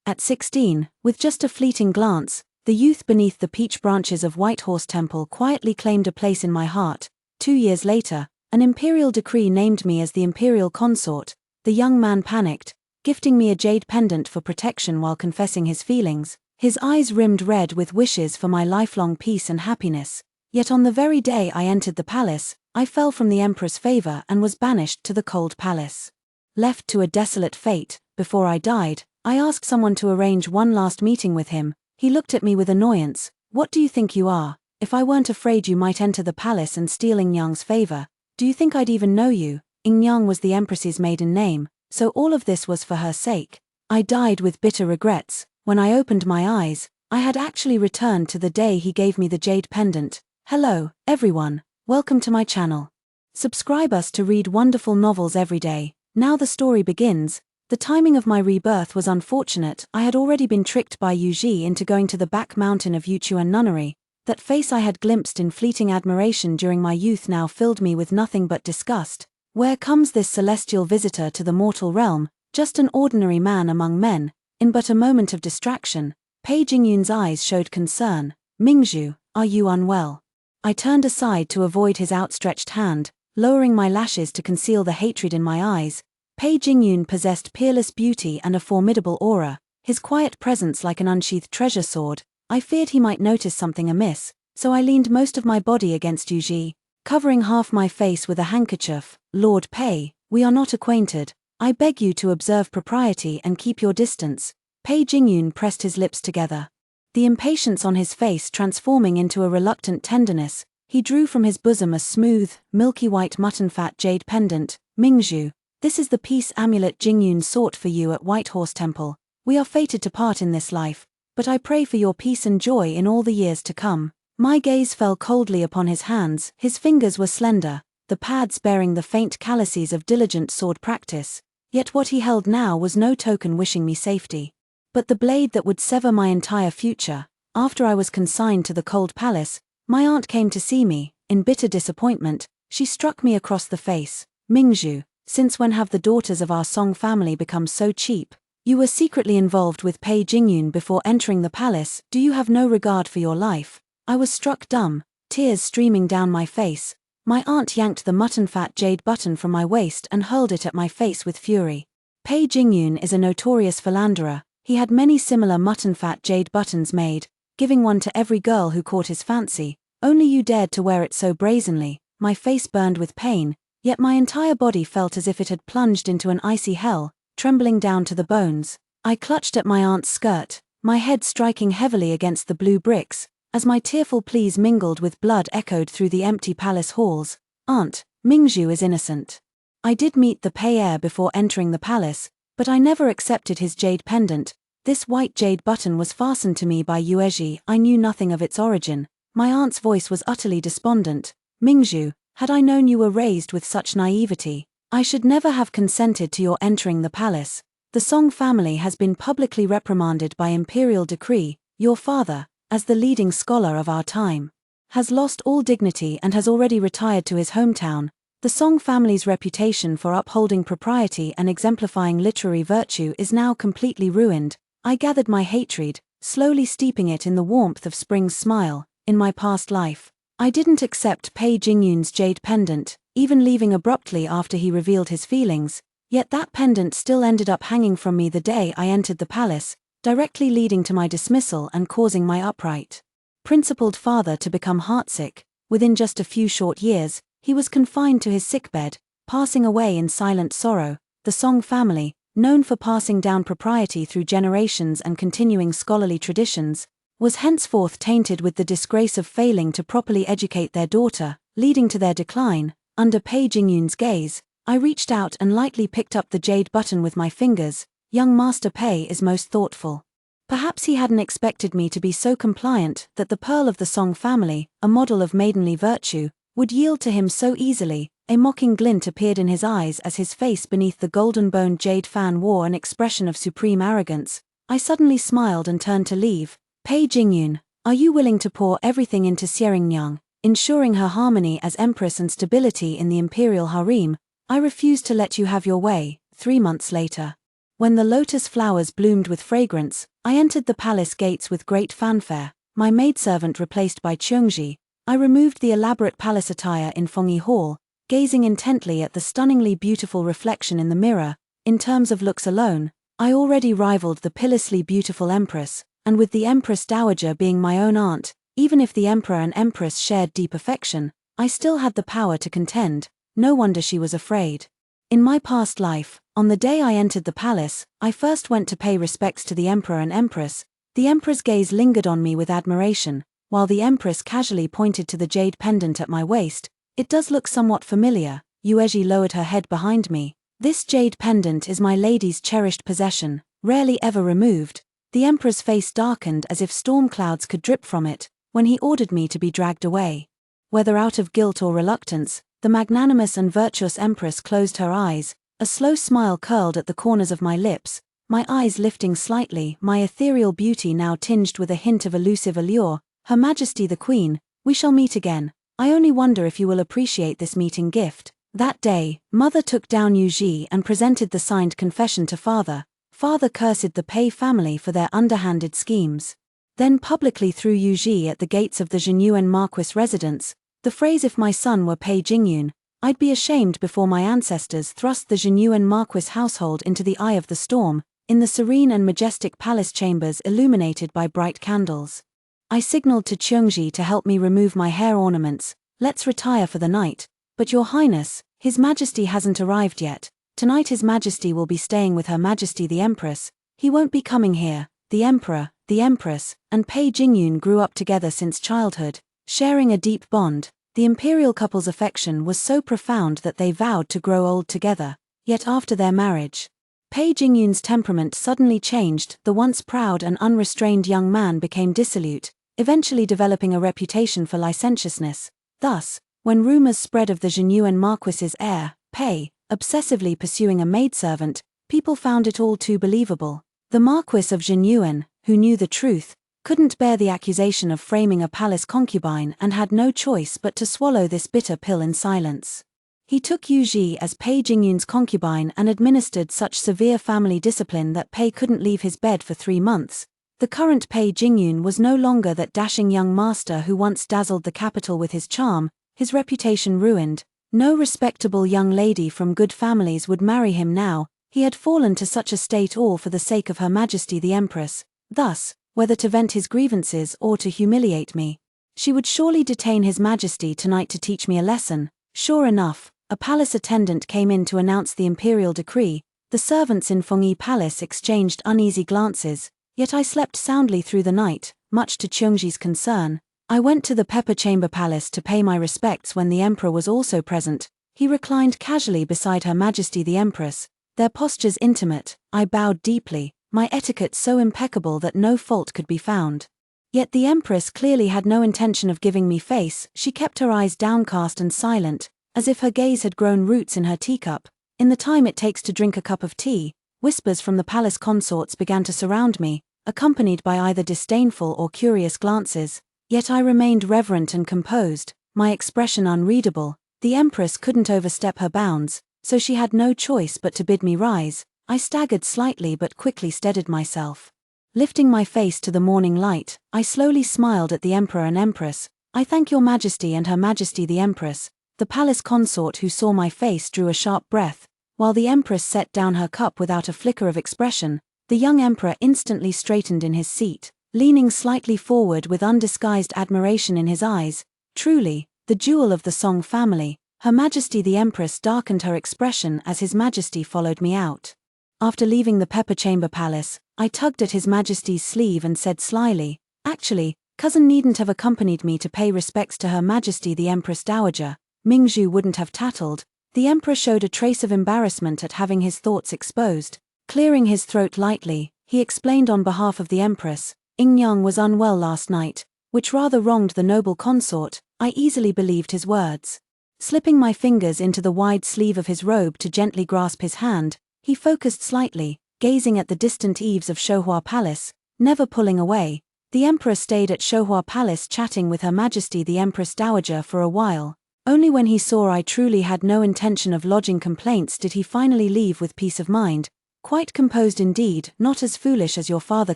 At 16, with just a fleeting glance, the youth beneath the peach branches of Whitehorse Temple quietly claimed a place in my heart. 2 years later, an imperial decree named me as the imperial consort. The young man panicked, gifting me a jade pendant for protection while confessing his feelings, his eyes rimmed red with wishes for my lifelong peace and happiness. Yet on the very day I entered the palace, I fell from the emperor's favor and was banished to the cold palace. Left to a desolate fate, before I died, I asked someone to arrange one last meeting with him. He looked at me with annoyance. "What do you think you are? If I weren't afraid you might enter the palace and steal Nyang's favor, do you think I'd even know you?" Nyang was the empress's maiden name, so all of this was for her sake. I died with bitter regrets. When I opened my eyes, I had actually returned to the day he gave me the jade pendant. Hello, everyone. Welcome to my channel. Subscribe us to read wonderful novels every day. Now the story begins. The timing of my rebirth was unfortunate. I had already been tricked by Yu Ji into going to the back mountain of Yuchuan nunnery. That face I had glimpsed in fleeting admiration during my youth now filled me with nothing but disgust. Where comes this celestial visitor to the mortal realm? Just an ordinary man among men. In but a moment of distraction, Pei Jingyun's eyes showed concern. "Mingju, are you unwell?" I turned aside to avoid his outstretched hand, lowering my lashes to conceal the hatred in my eyes. Pei Jingyun possessed peerless beauty and a formidable aura, his quiet presence like an unsheathed treasure sword. I feared he might notice something amiss, so I leaned most of my body against Yu Ji, covering half my face with a handkerchief. "Lord Pei, we are not acquainted. I beg you to observe propriety and keep your distance." Pei Jingyun pressed his lips together, the impatience on his face transforming into a reluctant tenderness. He drew from his bosom a smooth, milky white mutton fat jade pendant. "Mingju, this is the peace amulet Jingyun sought for you at Whitehorse Temple. We are fated to part in this life, but I pray for your peace and joy in all the years to come." My gaze fell coldly upon his hands. His fingers were slender, the pads bearing the faint calluses of diligent sword practice. Yet what he held now was no token wishing me safety, but the blade that would sever my entire future. After I was consigned to the cold palace, my aunt came to see me. In bitter disappointment, she struck me across the face. "Mingju, since when have the daughters of our Song family become so cheap? You were secretly involved with Pei Jingyun before entering the palace. Do you have no regard for your life?" I was struck dumb, tears streaming down my face. My aunt yanked the mutton fat jade button from my waist and hurled it at my face with fury. Pei Jingyun is a notorious philanderer. He had many similar mutton fat jade buttons made, giving one to every girl who caught his fancy. Only you dared to wear it so brazenly. My face burned with pain, yet my entire body felt as if it had plunged into an icy hell, trembling down to the bones. I clutched at my aunt's skirt, my head striking heavily against the blue bricks, as my tearful pleas mingled with blood echoed through the empty palace halls. "Aunt, Mingju is innocent. I did meet the Pei heir before entering the palace, but I never accepted his jade pendant. This white jade button was fastened to me by Yueji. I knew nothing of its origin." My aunt's voice was utterly despondent. "Mingju, had I known you were raised with such naivety, I should never have consented to your entering the palace. The Song family has been publicly reprimanded by imperial decree. Your father, as the leading scholar of our time, has lost all dignity and has already retired to his hometown. The Song family's reputation for upholding propriety and exemplifying literary virtue is now completely ruined." I gathered my hatred, slowly steeping it in the warmth of spring's smile. In my past life, I didn't accept Pei Jingyun's jade pendant, even leaving abruptly after he revealed his feelings, yet that pendant still ended up hanging from me the day I entered the palace, directly leading to my dismissal and causing my upright, principled father to become heartsick. Within just a few short years, he was confined to his sickbed, passing away in silent sorrow. The Song family, known for passing down propriety through generations and continuing scholarly traditions, was henceforth tainted with the disgrace of failing to properly educate their daughter, leading to their decline. Under Pei Jingyun's gaze, I reached out and lightly picked up the jade button with my fingers. Young Master Pei is most thoughtful. Perhaps he hadn't expected me to be so compliant that the pearl of the Song family, a model of maidenly virtue, would yield to him so easily. A mocking glint appeared in his eyes as his face beneath the golden-boned jade fan wore an expression of supreme arrogance. I suddenly smiled and turned to leave. "Pei Jingyun, are you willing to pour everything into Nyang, ensuring her harmony as empress and stability in the imperial harem? I refuse to let you have your way." 3 months later, When the lotus flowers bloomed with fragrance, I entered the palace gates with great fanfare, my maidservant replaced by Chung Xi. I removed the elaborate palace attire in Fengyi Hall, gazing intently at the stunningly beautiful reflection in the mirror. In terms of looks alone, I already rivaled the pitilessly beautiful Empress, and with the Empress Dowager being my own aunt, even if the Emperor and Empress shared deep affection, I still had the power to contend. No wonder she was afraid. In my past life, on the day I entered the palace, I first went to pay respects to the Emperor and Empress. The Emperor's gaze lingered on me with admiration, while the Empress casually pointed to the jade pendant at my waist. It does look somewhat familiar. Yuezhi lowered her head behind me. This jade pendant is my lady's cherished possession, rarely ever removed. The Emperor's face darkened as if storm clouds could drip from it, when he ordered me to be dragged away. Whether out of guilt or reluctance, the magnanimous and virtuous Empress closed her eyes. A slow smile curled at the corners of my lips, my eyes lifting slightly, my ethereal beauty now tinged with a hint of elusive allure. Her Majesty the Queen, we shall meet again. I only wonder if you will appreciate this meeting gift. That day, Mother took down Yuezhi and presented the signed confession to Father. Father cursed the Pei family for their underhanded schemes. Then publicly threw Yuezhi at the gates of the Zhenyuan Marquis residence. The phrase "if my son were Pei Jingyun, I'd be ashamed before my ancestors" thrust the Zhenyuan Marquis household into the eye of the storm, in the serene and majestic palace chambers illuminated by bright candles. I signaled to Chung Xi to help me remove my hair ornaments. Let's retire for the night. But Your Highness, His Majesty hasn't arrived yet. Tonight His Majesty will be staying with Her Majesty the Empress. He won't be coming here. The Emperor, the Empress, and Pei Jingyun grew up together since childhood, sharing a deep bond. The imperial couple's affection was so profound that they vowed to grow old together. Yet after their marriage, Pei Jingyun's temperament suddenly changed. The once proud and unrestrained young man became dissolute, eventually developing a reputation for licentiousness. Thus, when rumors spread of the Zhenyuan Marquis's heir, Pei, obsessively pursuing a maidservant, people found it all too believable. The Marquis of Zhenyuan, who knew the truth, couldn't bear the accusation of framing a palace concubine and had no choice but to swallow this bitter pill in silence. He took Yuezhi as Pei Jingyun's concubine and administered such severe family discipline that Pei couldn't leave his bed for 3 months. The current Pei Jingyun was no longer that dashing young master who once dazzled the capital with his charm, his reputation ruined. No respectable young lady from good families would marry him now. He had fallen to such a state all for the sake of Her Majesty the Empress. Thus, whether to vent his grievances or to humiliate me, she would surely detain His Majesty tonight to teach me a lesson. Sure enough, a palace attendant came in to announce the imperial decree. The servants in Fengyi Palace exchanged uneasy glances, yet I slept soundly through the night, much to Chung Xi's concern. I went to the Pepper Chamber Palace to pay my respects when the Emperor was also present. He reclined casually beside Her Majesty the Empress, their postures intimate. I bowed deeply, my etiquette so impeccable that no fault could be found. Yet the Empress clearly had no intention of giving me face. She kept her eyes downcast and silent, as if her gaze had grown roots in her teacup. In the time it takes to drink a cup of tea, whispers from the palace consorts began to surround me, accompanied by either disdainful or curious glances. Yet I remained reverent and composed, my expression unreadable. The Empress couldn't overstep her bounds, so she had no choice but to bid me rise. I staggered slightly but quickly steadied myself. Lifting my face to the morning light, I slowly smiled at the Emperor and Empress. I thank Your Majesty and Her Majesty the Empress. The palace consort who saw my face drew a sharp breath, while the Empress set down her cup without a flicker of expression. The young Emperor instantly straightened in his seat, leaning slightly forward with undisguised admiration in his eyes. Truly, the jewel of the Song family. Her Majesty the Empress darkened her expression as His Majesty followed me out. After leaving the Pepper Chamber Palace, I tugged at His Majesty's sleeve and said slyly, "Actually, cousin needn't have accompanied me to pay respects to Her Majesty the Empress Dowager." Mingju wouldn't have tattled. The Emperor showed a trace of embarrassment at having his thoughts exposed. Clearing his throat lightly, he explained on behalf of the Empress, "Yang was unwell last night," which rather wronged the noble consort. I easily believed his words. Slipping my fingers into the wide sleeve of his robe to gently grasp his hand, he focused slightly, gazing at the distant eaves of Shoa Palace, never pulling away. The Emperor stayed at Shoa Palace chatting with Her Majesty the Empress Dowager for a while. Only when he saw I truly had no intention of lodging complaints did he finally leave with peace of mind. Quite composed indeed, not as foolish as your father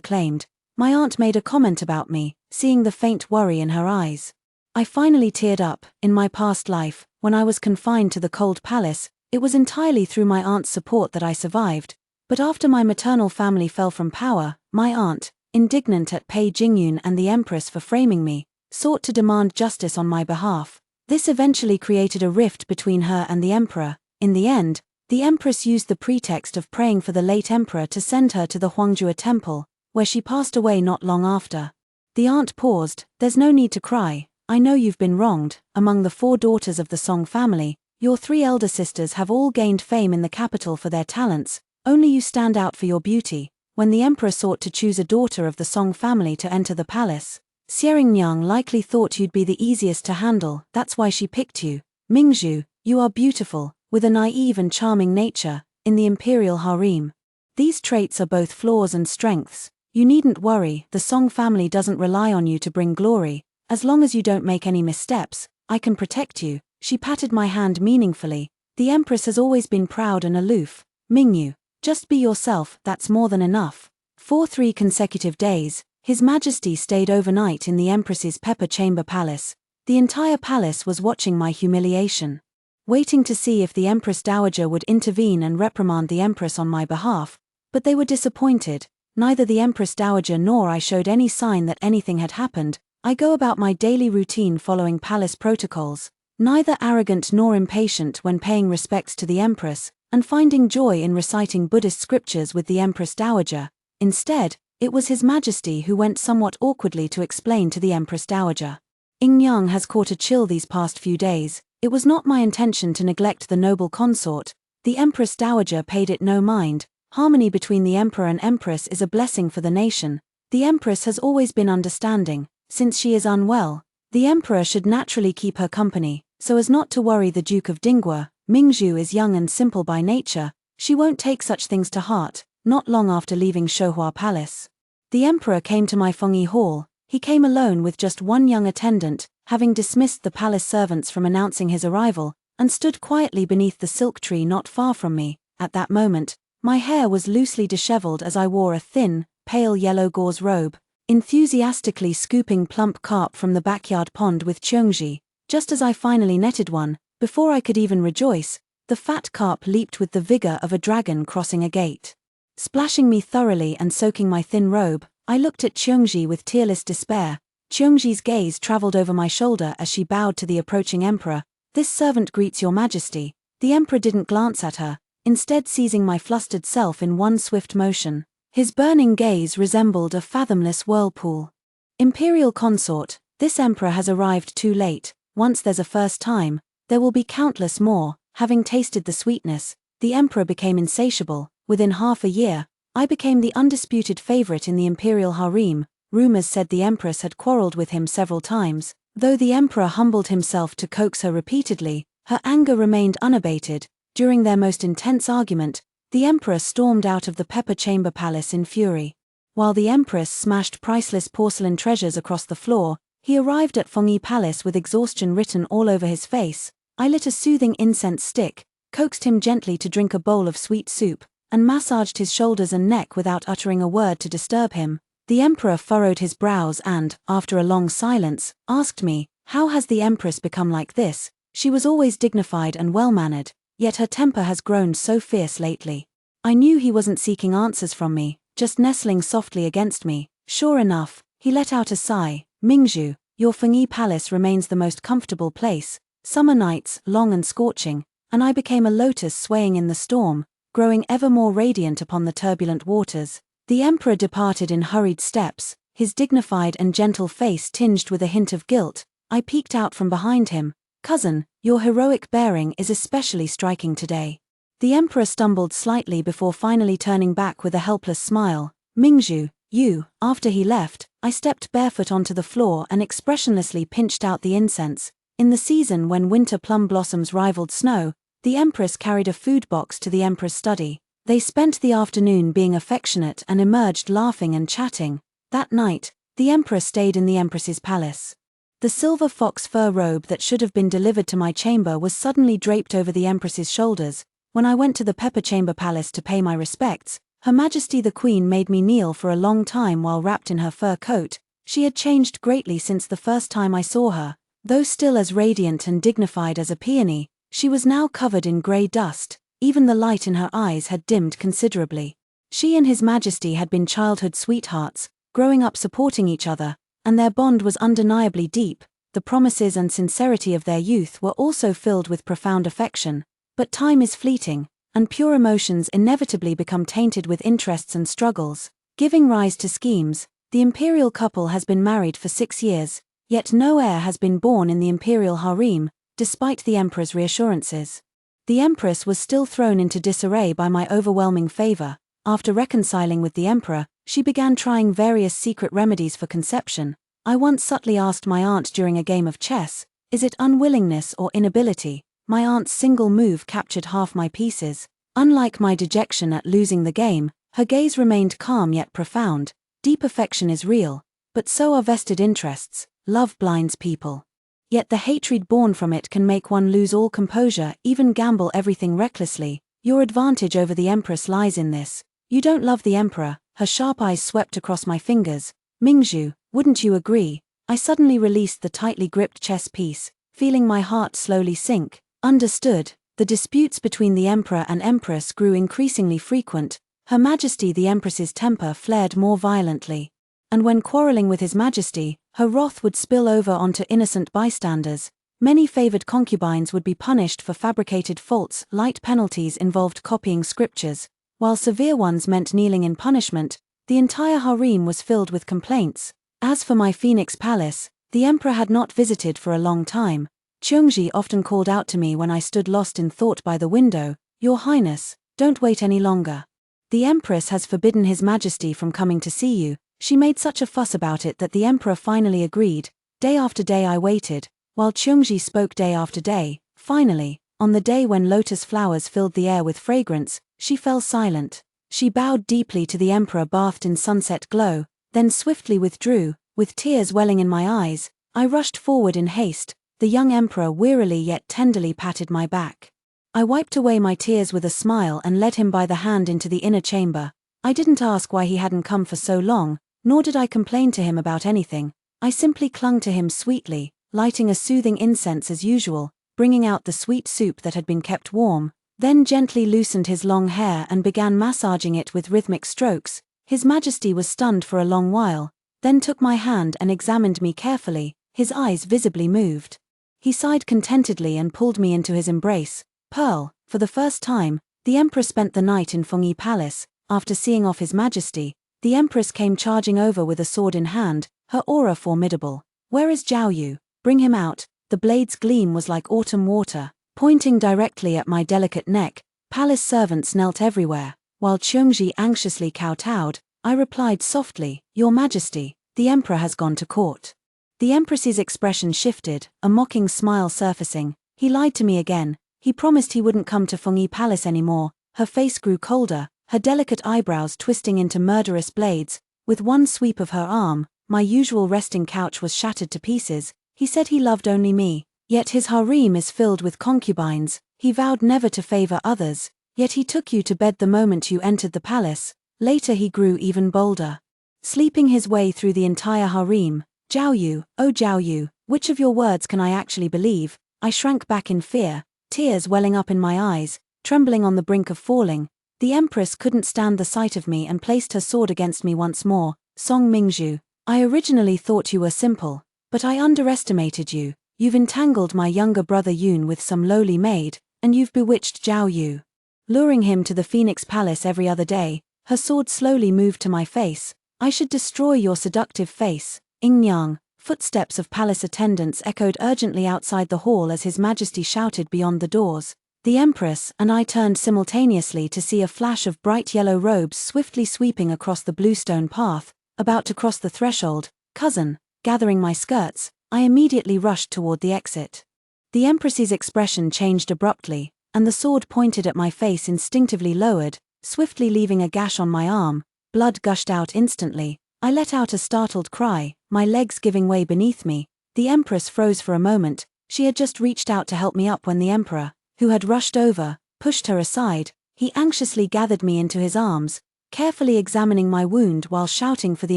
claimed. My aunt made a comment about me, seeing the faint worry in her eyes. I finally teared up. In my past life, when I was confined to the cold palace, it was entirely through my aunt's support that I survived. But after my maternal family fell from power, my aunt, indignant at Pei Jingyun and the Empress for framing me, sought to demand justice on my behalf. This eventually created a rift between her and the Emperor. In the end, the Empress used the pretext of praying for the late Emperor to send her to the Huangjue temple, where she passed away not long after. The aunt paused. There's no need to cry. I know you've been wronged. Among the 4 daughters of the Song family, your 3 elder sisters have all gained fame in the capital for their talents. Only you stand out for your beauty. When the Emperor sought to choose a daughter of the Song family to enter the palace, Xiaoringnyang likely thought you'd be the easiest to handle. That's why she picked you. Mingju, you are beautiful, with a naive and charming nature, in the imperial harem. These traits are both flaws and strengths. You needn't worry, the Song family doesn't rely on you to bring glory. As long as you don't make any missteps, I can protect you. She patted my hand meaningfully. The Empress has always been proud and aloof. Mingu, just be yourself, that's more than enough. For 3 consecutive days, His Majesty stayed overnight in the Empress's Pepper Chamber Palace. The entire palace was watching my humiliation, waiting to see if the Empress Dowager would intervene and reprimand the Empress on my behalf, but they were disappointed. Neither the Empress Dowager nor I showed any sign that anything had happened. I go about my daily routine following palace protocols, neither arrogant nor impatient when paying respects to the Empress, and finding joy in reciting Buddhist scriptures with the Empress Dowager. Instead, it was His Majesty who went somewhat awkwardly to explain to the Empress Dowager. Yang has caught a chill these past few days. It was not my intention to neglect the noble consort. The Empress Dowager paid it no mind. Harmony between the Emperor and Empress is a blessing for the nation. The Empress has always been understanding. Since she is unwell, the Emperor should naturally keep her company, so as not to worry the Duke of Dinghua. Mingju is young and simple by nature. She won't take such things to heart. Not long after leaving Shoa Palace, the Emperor came to my Fengyi Hall. He came alone with just 1 young attendant, having dismissed the palace servants from announcing his arrival, and stood quietly beneath the silk tree not far from me. At that moment, my hair was loosely disheveled as I wore a thin, pale yellow gauze robe, enthusiastically scooping plump carp from the backyard pond with Chung Xi. Just as I finally netted one, before I could even rejoice, the fat carp leaped with the vigor of a dragon crossing a gate, splashing me thoroughly and soaking my thin robe. I looked at Chung Xi with tearless despair. Chung Xi's gaze traveled over my shoulder as she bowed to the approaching Emperor. "This servant greets your Majesty." The Emperor didn't glance at her, instead seizing my flustered self in one swift motion. His burning gaze resembled a fathomless whirlpool. Imperial consort, this Emperor has arrived too late. Once there's a first time, there will be countless more. Having tasted the sweetness, the Emperor became insatiable. Within half a year, I became the undisputed favorite in the imperial harem. Rumors said the Empress had quarreled with him several times. Though the Emperor humbled himself to coax her repeatedly, her anger remained unabated. During their most intense argument, the Emperor stormed out of the Pepper Chamber Palace in fury. While the Empress smashed priceless porcelain treasures across the floor, he arrived at Fengyi Palace with exhaustion written all over his face. I lit a soothing incense stick, coaxed him gently to drink a bowl of sweet soup, and massaged his shoulders and neck without uttering a word to disturb him. The Emperor furrowed his brows and, after a long silence, asked me, "How has the Empress become like this? She was always dignified and well-mannered, yet her temper has grown so fierce lately." I knew he wasn't seeking answers from me, just nestling softly against me. Sure enough, he let out a sigh. "Mingju, your Fengyi Palace remains the most comfortable place. Summer nights, long and scorching, and I became a lotus swaying in the storm, growing ever more radiant upon the turbulent waters." The Emperor departed in hurried steps, his dignified and gentle face tinged with a hint of guilt. I peeked out from behind him. "Cousin, your heroic bearing is especially striking today." The Emperor stumbled slightly before finally turning back with a helpless smile. "Mingju, you." After he left, I stepped barefoot onto the floor and expressionlessly pinched out the incense. In the season when winter plum blossoms rivaled snow, the Empress carried a food box to the Emperor's study. They spent the afternoon being affectionate and emerged laughing and chatting. That night, the Emperor stayed in the Empress's palace. The silver fox fur robe that should have been delivered to my chamber was suddenly draped over the Empress's shoulders. When I went to the Pepper Chamber Palace to pay my respects, Her Majesty the Queen made me kneel for a long time while wrapped in her fur coat. She had changed greatly since the first time I saw her. Though still as radiant and dignified as a peony, she was now covered in grey dust. Even the light in her eyes had dimmed considerably. She and His Majesty had been childhood sweethearts, growing up supporting each other, and their bond was undeniably deep. The promises and sincerity of their youth were also filled with profound affection. But time is fleeting, and pure emotions inevitably become tainted with interests and struggles, giving rise to schemes. The imperial couple has been married for 6 years, yet no heir has been born in the imperial harem, despite the emperor's reassurances. The empress was still thrown into disarray by my overwhelming favor. After reconciling with the emperor, she began trying various secret remedies for conception. I once subtly asked my aunt during a game of chess, "Is it unwillingness or inability?" My aunt's single move captured half my pieces. Unlike my dejection at losing the game, her gaze remained calm yet profound. Deep affection is real, but so are vested interests. Love blinds people. Yet the hatred born from it can make one lose all composure, even gamble everything recklessly. Your advantage over the empress lies in this. You don't love the emperor. Her sharp eyes swept across my fingers. Mingju, wouldn't you agree? I suddenly released the tightly gripped chess piece, feeling my heart slowly sink. Understood. The disputes between the emperor and empress grew increasingly frequent. Her Majesty the Empress's temper flared more violently. And when quarreling with His Majesty, her wrath would spill over onto innocent bystanders. Many favored concubines would be punished for fabricated faults. Light penalties involved copying scriptures, while severe ones meant kneeling in punishment. The entire harem was filled with complaints. As for my Phoenix Palace, the emperor had not visited for a long time. Chung Xi often called out to me when I stood lost in thought by the window, "Your Highness, don't wait any longer. The Empress has forbidden His Majesty from coming to see you." She made such a fuss about it that the emperor finally agreed. Day after day I waited, while Chung Xi spoke day after day. Finally, on the day when lotus flowers filled the air with fragrance, she fell silent. She bowed deeply to the emperor bathed in sunset glow, then swiftly withdrew. With tears welling in my eyes, I rushed forward in haste. The young emperor wearily yet tenderly patted my back. I wiped away my tears with a smile and led him by the hand into the inner chamber. I didn't ask why he hadn't come for so long, nor did I complain to him about anything. I simply clung to him sweetly, lighting a soothing incense as usual, bringing out the sweet soup that had been kept warm, then gently loosened his long hair and began massaging it with rhythmic strokes. His Majesty was stunned for a long while, then took my hand and examined me carefully, his eyes visibly moved. He sighed contentedly and pulled me into his embrace. Pearl, for the first time, the Emperor spent the night in Fengyi Palace. After seeing off His Majesty, the Empress came charging over with a sword in hand, her aura formidable. "Where is Zhao Yu? Bring him out." The blade's gleam was like autumn water, pointing directly at my delicate neck. Palace servants knelt everywhere, while Chung Xi anxiously kowtowed. I replied softly, "Your Majesty, the Emperor has gone to court." The Empress's expression shifted, a mocking smile surfacing. He lied to me again. He promised he wouldn't come to Fengyi Palace anymore. Her face grew colder, her delicate eyebrows twisting into murderous blades. With one sweep of her arm, my usual resting couch was shattered to pieces. He said he loved only me, yet his harem is filled with concubines. He vowed never to favor others, yet he took you to bed the moment you entered the palace. Later he grew even bolder, sleeping his way through the entire harem. "Zhao Yu, oh Zhao Yu, which of your words can I actually believe?" I shrank back in fear, tears welling up in my eyes, trembling on the brink of falling. The Empress couldn't stand the sight of me and placed her sword against me once more. "Song Mingju, I originally thought you were simple, but I underestimated you. You've entangled my younger brother Yun with some lowly maid, and you've bewitched Zhao Yu, luring him to the Phoenix Palace every other day." Her sword slowly moved to my face. "I should destroy your seductive face." Yang. Footsteps of palace attendants echoed urgently outside the hall as His Majesty shouted beyond the doors. The Empress and I turned simultaneously to see a flash of bright yellow robes swiftly sweeping across the bluestone path. About to cross the threshold, "Cousin," gathering my skirts, I immediately rushed toward the exit. The Empress's expression changed abruptly, and the sword pointed at my face instinctively lowered, swiftly leaving a gash on my arm. Blood gushed out instantly. I let out a startled cry, my legs giving way beneath me. The Empress froze for a moment. She had just reached out to help me up when the Emperor, who had rushed over, pushed her aside. He anxiously gathered me into his arms, carefully examining my wound while shouting for the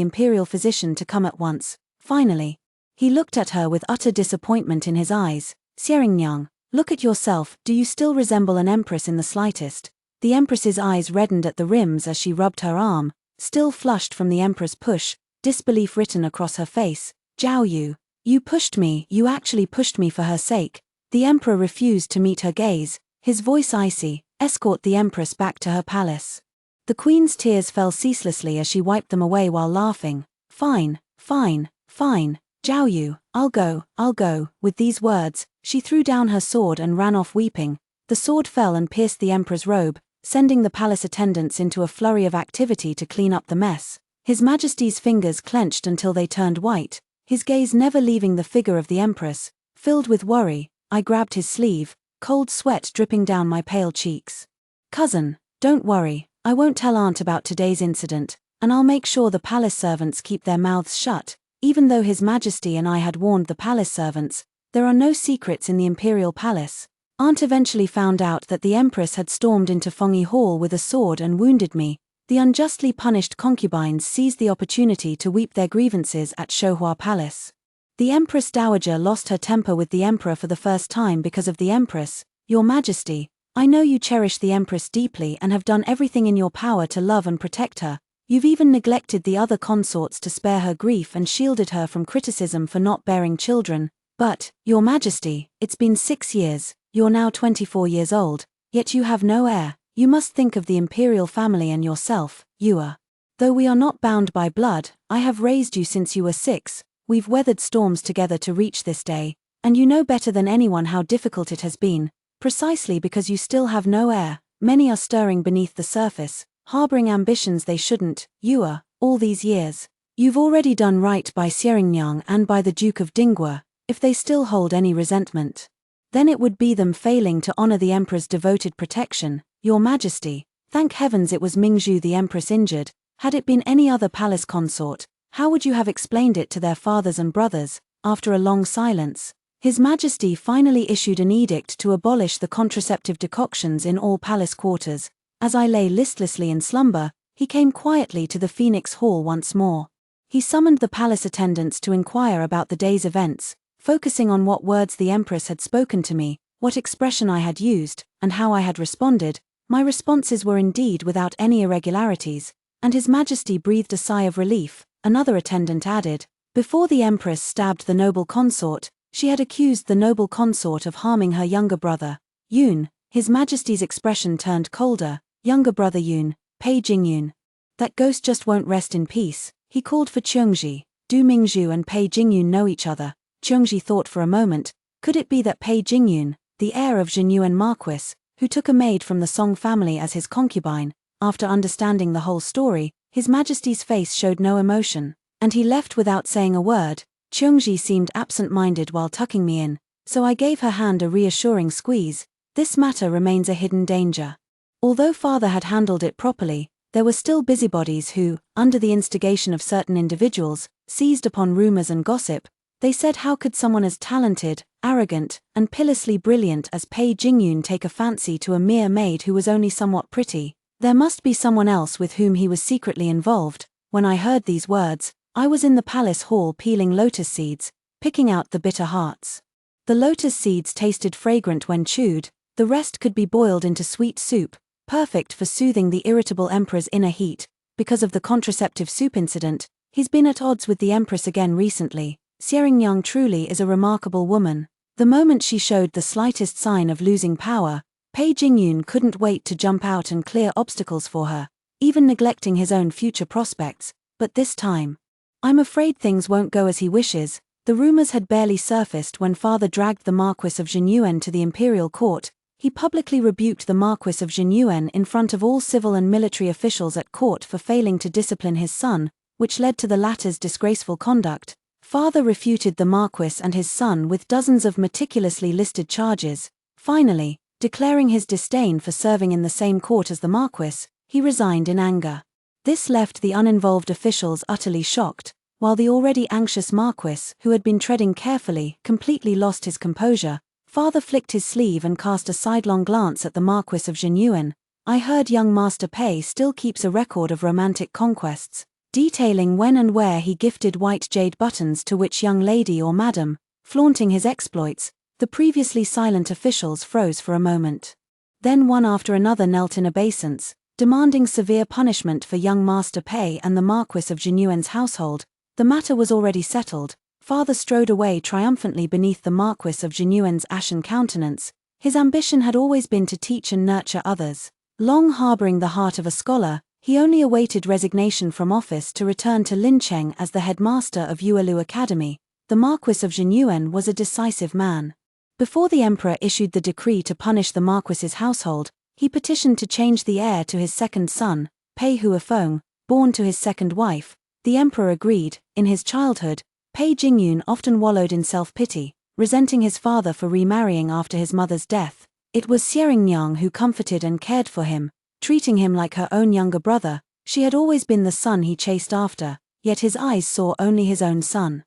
imperial physician to come at once. Finally, he looked at her with utter disappointment in his eyes. "Xieringnyang, look at yourself, do you still resemble an empress in the slightest?" The empress's eyes reddened at the rims as she rubbed her arm, still flushed from the emperor's push, disbelief written across her face. "Zhao Yu, you pushed me, you actually pushed me for her sake." The emperor refused to meet her gaze, his voice icy. "Escort the empress back to her palace." The queen's tears fell ceaselessly as she wiped them away while laughing. "Fine, fine, fine, Zhao Yu, I'll go. With these words, she threw down her sword and ran off weeping. The sword fell and pierced the emperor's robe, sending the palace attendants into a flurry of activity to clean up the mess. His Majesty's fingers clenched until they turned white, his gaze never leaving the figure of the empress. Filled with worry, I grabbed his sleeve, cold sweat dripping down my pale cheeks. "Cousin, don't worry, I won't tell Aunt about today's incident, and I'll make sure the palace servants keep their mouths shut." Even though His Majesty and I had warned the palace servants, there are no secrets in the imperial palace. Aunt eventually found out that the empress had stormed into Fengyi Hall with a sword and wounded me. The unjustly punished concubines seized the opportunity to weep their grievances at Shoa Palace. The Empress Dowager lost her temper with the emperor for the first time because of the empress. "Your Majesty, I know you cherish the empress deeply and have done everything in your power to love and protect her. You've even neglected the other consorts to spare her grief and shielded her from criticism for not bearing children. But, Your Majesty, it's been 6 years, you're now 24 years old, yet you have no heir. You must think of the imperial family and yourself, Yua. Though we are not bound by blood, I have raised you since you were 6, we've weathered storms together to reach this day, and you know better than anyone how difficult it has been. Precisely because you still have no heir, many are stirring beneath the surface, harboring ambitions they shouldn't. Yua, all these years, you've already done right by Xieringnyang and by the Duke of Dingguo. If they still hold any resentment, then it would be them failing to honor the emperor's devoted protection. Your Majesty, thank heavens it was Mingju the empress injured. Had it been any other palace consort, how would you have explained it to their fathers and brothers?" After a long silence, His Majesty finally issued an edict to abolish the contraceptive decoctions in all palace quarters. As I lay listlessly in slumber, he came quietly to the Phoenix Hall once more. He summoned the palace attendants to inquire about the day's events, focusing on what words the empress had spoken to me, what expression I had used, and how I had responded. My responses were indeed without any irregularities, and His Majesty breathed a sigh of relief. Another attendant added, "Before the empress stabbed the noble consort, she had accused the noble consort of harming her younger brother, Yun." His Majesty's expression turned colder. "Younger brother Yun, Pei Jingyun. That ghost just won't rest in peace." He called for Chung Xi. "Do Mingju and Pei Jingyun know each other?" Chung Xi thought for a moment. Could it be that Pei Jingyun, the heir of Jinyuan Marquis, who took a maid from the Song family as his concubine? After understanding the whole story, His Majesty's face showed no emotion, and he left without saying a word. Chung Xi seemed absent-minded while tucking me in, so I gave her hand a reassuring squeeze. This matter remains a hidden danger. Although father had handled it properly, there were still busybodies who, under the instigation of certain individuals, seized upon rumors and gossip. They said, how could someone as talented, arrogant, and pitilessly brilliant as Pei Jingyun take a fancy to a mere maid who was only somewhat pretty? There must be someone else with whom he was secretly involved. When I heard these words, I was in the palace hall peeling lotus seeds, picking out the bitter hearts. The lotus seeds tasted fragrant when chewed, the rest could be boiled into sweet soup, perfect for soothing the irritable emperor's inner heat. Because of the contraceptive soup incident, he's been at odds with the empress again recently. Xieringnyang truly is a remarkable woman. The moment she showed the slightest sign of losing power, Pei Jingyun couldn't wait to jump out and clear obstacles for her, even neglecting his own future prospects. But this time, I'm afraid things won't go as he wishes. The rumors had barely surfaced when father dragged the Marquis of Jinyuan to the imperial court. He publicly rebuked the Marquis of Jinyuan in front of all civil and military officials at court for failing to discipline his son, which led to the latter's disgraceful conduct. Father refuted the Marquis and his son with dozens of meticulously listed charges. Finally, declaring his disdain for serving in the same court as the Marquis, he resigned in anger. This left the uninvolved officials utterly shocked, while the already anxious Marquis, who had been treading carefully, completely lost his composure. Father flicked his sleeve and cast a sidelong glance at the Marquis of Heroine. I heard young Master Pei still keeps a record of romantic conquests, detailing when and where he gifted white jade buttons to which young lady or madam, flaunting his exploits. The previously silent officials froze for a moment. Then one after another knelt in obeisance, demanding severe punishment for young Master Pei and the Marquis of Heroine's household. The matter was already settled. Father strode away triumphantly beneath the Marquis of Heroine's ashen countenance. His ambition had always been to teach and nurture others. Long harboring the heart of a scholar, he only awaited resignation from office to return to Lincheng as the headmaster of Yuelu Academy. The Marquis of Heroine was a decisive man. Before the emperor issued the decree to punish the Marquis's household, he petitioned to change the heir to his second son, Pei Huafeng, born to his second wife. The emperor agreed. In his childhood, Pei Jingyun often wallowed in self-pity, resenting his father for remarrying after his mother's death. It was Xieringyang who comforted and cared for him, treating him like her own younger brother. She had always been the son he chased after, yet his eyes saw only his own son.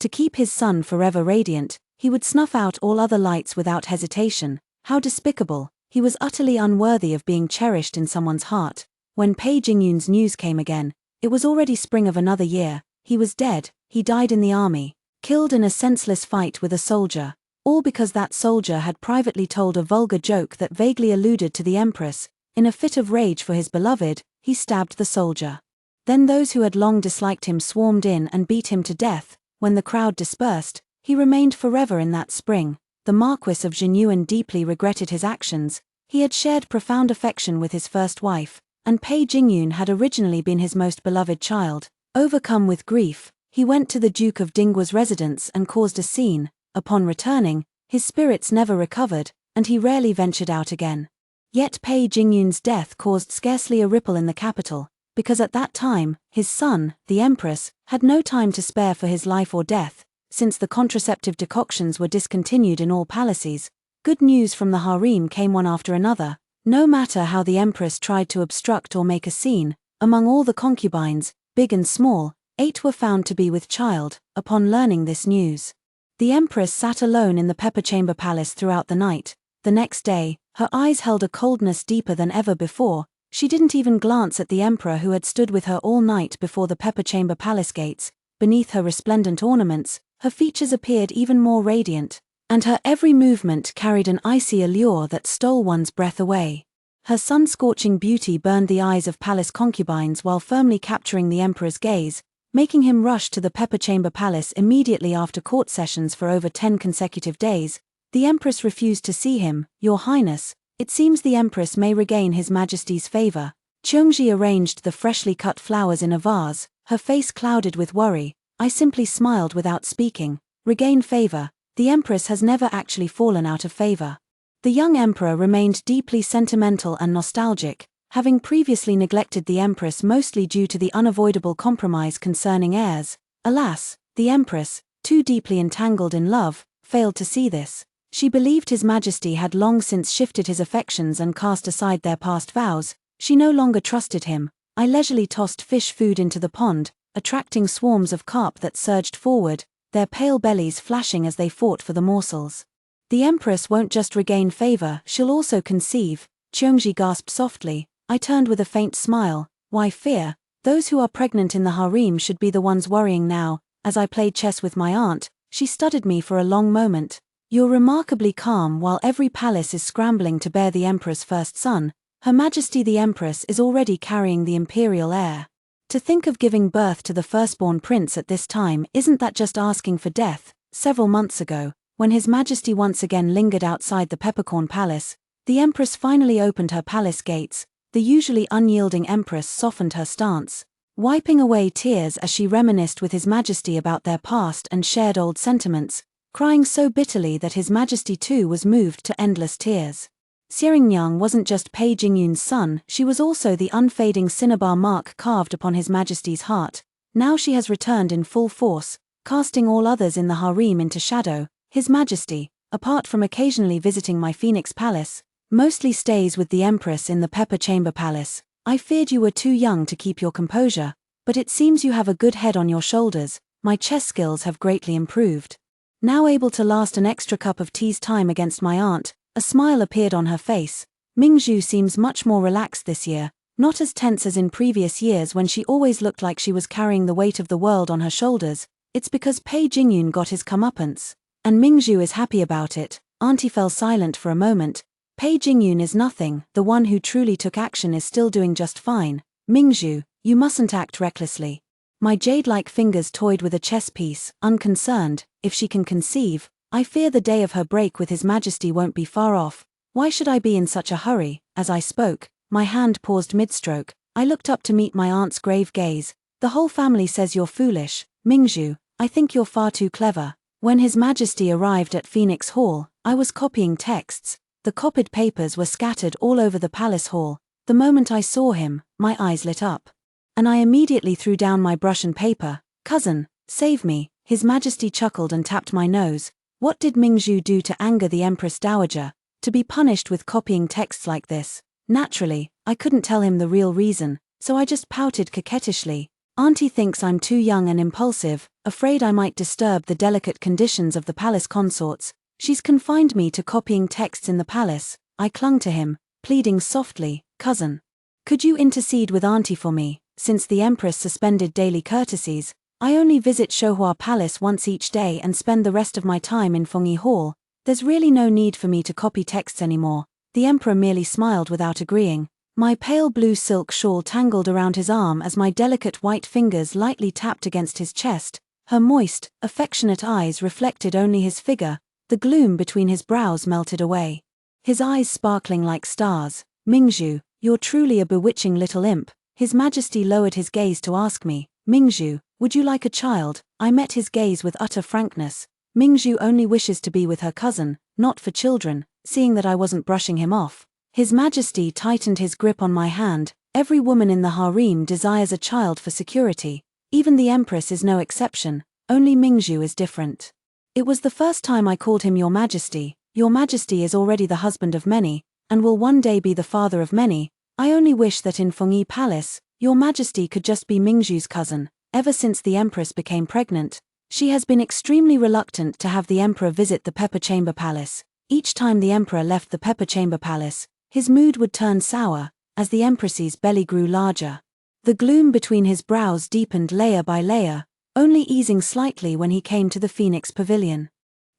To keep his son forever radiant, he would snuff out all other lights without hesitation. How despicable! He was utterly unworthy of being cherished in someone's heart. When Pei Jingyun's news came again, it was already spring of another year. He was dead. He died in the army, killed in a senseless fight with a soldier, all because that soldier had privately told a vulgar joke that vaguely alluded to the Empress. In a fit of rage for his beloved, he stabbed the soldier. Then those who had long disliked him swarmed in and beat him to death. When the crowd dispersed, he remained forever in that spring. The Marquis of Heroine deeply regretted his actions. He had shared profound affection with his first wife, and Pei Jingyun had originally been his most beloved child. Overcome with grief, he went to the Duke of Dinggua's residence and caused a scene. Upon returning, his spirits never recovered, and he rarely ventured out again. Yet Pei Jingyun's death caused scarcely a ripple in the capital, because at that time, his son, the Empress, had no time to spare for his life or death. Since the contraceptive decoctions were discontinued in all palaces, good news from the harem came one after another. No matter how the Empress tried to obstruct or make a scene, among all the concubines, big and small, 8 were found to be with child. Upon learning this news, the Empress sat alone in the Pepper Chamber Palace throughout the night. The next day, her eyes held a coldness deeper than ever before. She didn't even glance at the Emperor who had stood with her all night before the Pepper Chamber Palace gates. Beneath her resplendent ornaments, her features appeared even more radiant, and her every movement carried an icy allure that stole one's breath away. Her sun-scorching beauty burned the eyes of palace concubines while firmly capturing the Emperor's gaze, making him rush to the Pepper Chamber Palace immediately after court sessions for over 10 consecutive days. The Empress refused to see him. Your Highness, it seems the Empress may regain His Majesty's favor. Chung Xi arranged the freshly cut flowers in a vase, her face clouded with worry. I simply smiled without speaking. Regain favor. The Empress has never actually fallen out of favor. The young Emperor remained deeply sentimental and nostalgic, having previously neglected the Empress mostly due to the unavoidable compromise concerning heirs. Alas, the Empress, too deeply entangled in love, failed to see this. She believed His Majesty had long since shifted his affections and cast aside their past vows. She no longer trusted him. I leisurely tossed fish food into the pond, attracting swarms of carp that surged forward, their pale bellies flashing as they fought for the morsels. The Empress won't just regain favor, she'll also conceive. Chung Xi gasped softly. I turned with a faint smile. Why fear? Those who are pregnant in the harem should be the ones worrying now. As I played chess with my aunt, she studied me for a long moment. You're remarkably calm while every palace is scrambling to bear the Emperor's first son. Her Majesty the Empress is already carrying the imperial heir. To think of giving birth to the firstborn prince at this time, isn't that just asking for death? Several months ago, when His Majesty once again lingered outside the Peppercorn Palace, the Empress finally opened her palace gates. The usually unyielding Empress softened her stance, wiping away tears as she reminisced with His Majesty about their past and shared old sentiments, crying so bitterly that His Majesty too was moved to endless tears. Xieringyang wasn't just Pei Jingyun's son, she was also the unfading cinnabar mark carved upon His Majesty's heart. Now she has returned in full force, casting all others in the harem into shadow. His Majesty, apart from occasionally visiting my Phoenix Palace, mostly stays with the Empress in the Pepper Chamber Palace. I feared you were too young to keep your composure, but it seems you have a good head on your shoulders. My chess skills have greatly improved. Now able to last an extra cup of tea's time against my aunt, a smile appeared on her face. Mingju seems much more relaxed this year, not as tense as in previous years when she always looked like she was carrying the weight of the world on her shoulders. It's because Pei Jingyun got his comeuppance. And Mingju is happy about it. Auntie fell silent for a moment. Pei Jingyun is nothing, the one who truly took action is still doing just fine. Mingju, you mustn't act recklessly. My jade-like fingers toyed with a chess piece, unconcerned. If she can conceive, I fear the day of her break with His Majesty won't be far off. Why should I be in such a hurry? As I spoke, my hand paused midstroke. I looked up to meet my aunt's grave gaze. The whole family says you're foolish, Mingju. I think you're far too clever. When His Majesty arrived at Phoenix Hall, I was copying texts. The copied papers were scattered all over the palace hall. The moment I saw him, my eyes lit up. And I immediately threw down my brush and paper. Cousin, save me. His Majesty chuckled and tapped my nose. What did Mingju do to anger the Empress Dowager? To be punished with copying texts like this? Naturally, I couldn't tell him the real reason, so I just pouted coquettishly. Auntie thinks I'm too young and impulsive, afraid I might disturb the delicate conditions of the palace consorts. She's confined me to copying texts in the palace. I clung to him, pleading softly, cousin. Could you intercede with Auntie for me? Since the Empress suspended daily courtesies, I only visit Shoa Palace once each day and spend the rest of my time in Fengyi Hall. There's really no need for me to copy texts anymore. The Emperor merely smiled without agreeing. My pale blue silk shawl tangled around his arm as my delicate white fingers lightly tapped against his chest. Her moist, affectionate eyes reflected only his figure. The gloom between his brows melted away. His eyes sparkling like stars. Mingju, you're truly a bewitching little imp. His Majesty lowered his gaze to ask me, Mingju, would you like a child? I met his gaze with utter frankness. Mingju only wishes to be with her cousin, not for children. Seeing that I wasn't brushing him off, His Majesty tightened his grip on my hand. Every woman in the harem desires a child for security. Even the Empress is no exception. Only Mingju is different. It was the first time I called him Your Majesty. Your Majesty is already the husband of many, and will one day be the father of many. I only wish that in Fengyi Palace, Your Majesty could just be Mingju's cousin. Ever since the Empress became pregnant, she has been extremely reluctant to have the Emperor visit the Pepper Chamber Palace. Each time the Emperor left the Pepper Chamber Palace, his mood would turn sour, as the Empress's belly grew larger. The gloom between his brows deepened layer by layer, only easing slightly when he came to the Phoenix Pavilion.